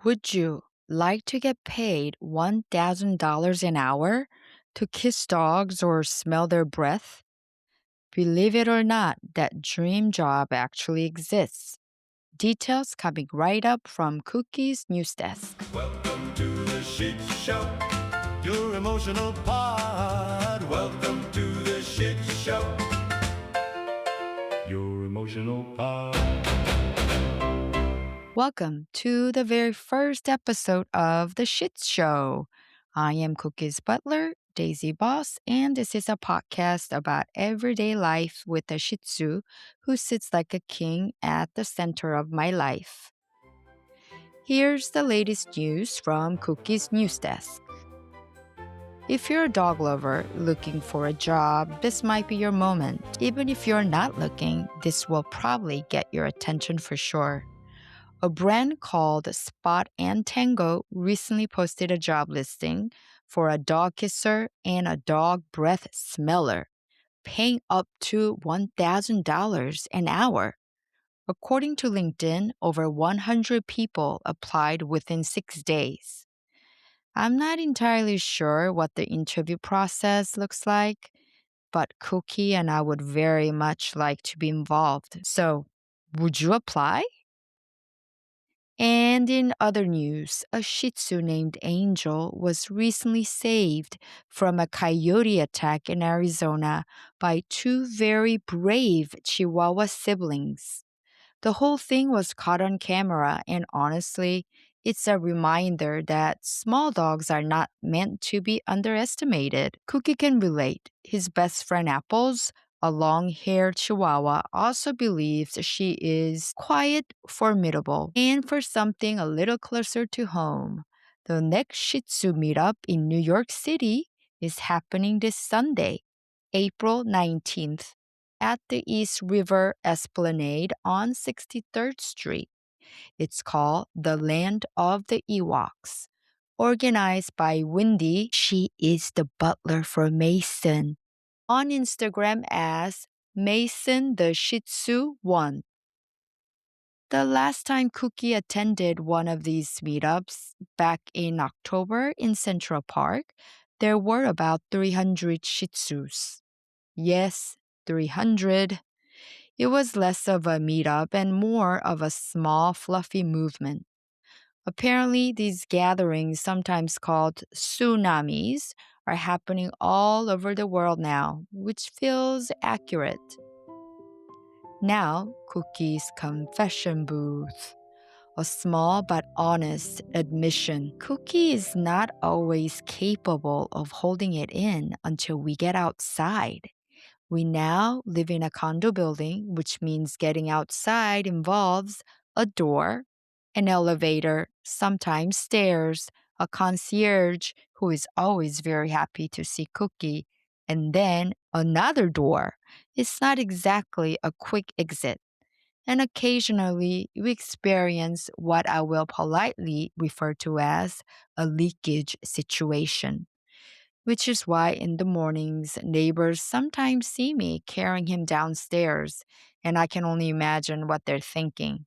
Would you like to get paid $1,000 an hour to kiss dogs or smell their breath? Believe it or not, that dream job actually exists. Details coming right up from Cookie's news desk. Welcome to the Shihtz Show, your emotional pod. Welcome to the Shihtz Show, your emotional pod. Welcome to the very first episode of the Shihtz Show. I am Cookie's butler, Daisy Boss, and this is a podcast about everyday life with a Shih Tzu who sits like a king at the center of my life. Here's the latest news from Cookie's news desk. If you're a dog lover looking for a job, this might be your moment. Even if you're not looking, this will probably get your attention for sure. A brand called Spot and Tango recently posted a job listing for a dog kisser and a dog breath smeller, paying up to $1,000 an hour. According to LinkedIn, over 100 people applied within 6 days. I'm not entirely sure what the interview process looks like, but Cookie and I would very much like to be involved. So, would you apply? And in other news, a Shih Tzu named Angel was recently saved from a coyote attack in Arizona by two very brave Chihuahua siblings. The whole thing was caught on camera, and honestly, it's a reminder that small dogs are not meant to be underestimated. Cookie can relate. His best friend Apples, a long-haired Chihuahua, also believes she is quiet, formidable. And for something a little closer to home, the next Shih Tzu meetup in New York City is happening this Sunday, April 19th at the East River Esplanade on 63rd Street. It's called The Land of the Ewoks. Organized by Wendy, she is the butler for Mason. On Instagram as Mason the Shih Tzu 1. The last time Cookie attended one of these meetups, back in October in Central Park, there were about 300 Shih Tzus. Yes, 300. It was less of a meetup and more of a small, fluffy movement. Apparently, these gatherings, sometimes called tsunamis, are happening all over the world now, which feels accurate. Now, Cookie's confession booth. A small but honest admission. Cookie is not always capable of holding it in until we get outside. We now live in a condo building, which means getting outside involves a door, an elevator, sometimes stairs, a concierge who is always very happy to see Cookie, and then another door. It's not exactly a quick exit. And occasionally, we experience what I will politely refer to as a leakage situation, which is why in the mornings, neighbors sometimes see me carrying him downstairs, and I can only imagine what they're thinking.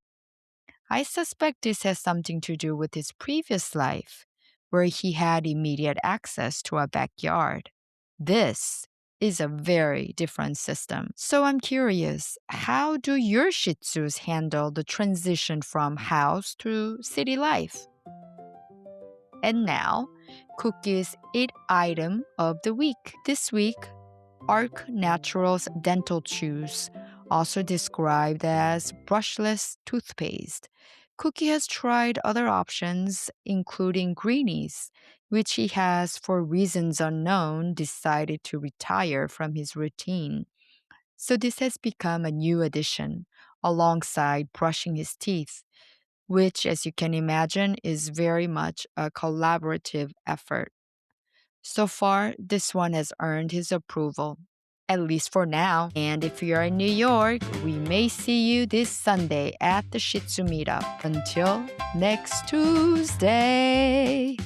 I suspect this has something to do with his previous life, where he had immediate access to a backyard. This is a very different system. So I'm curious, how do your Shih Tzus handle the transition from house to city life? And now, Cookie's 8 item of the week. This week, Arc Naturals Dental Chews, also described as brushless toothpaste. Cookie has tried other options, including greenies, which he has, for reasons unknown, decided to retire from his routine. So this has become a new addition, alongside brushing his teeth, which, as you can imagine, is very much a collaborative effort. So far, this one has earned his approval, at least for now. And if you're in New York, we may see you this Sunday at the Shih Tzu meetup. Until next Tuesday.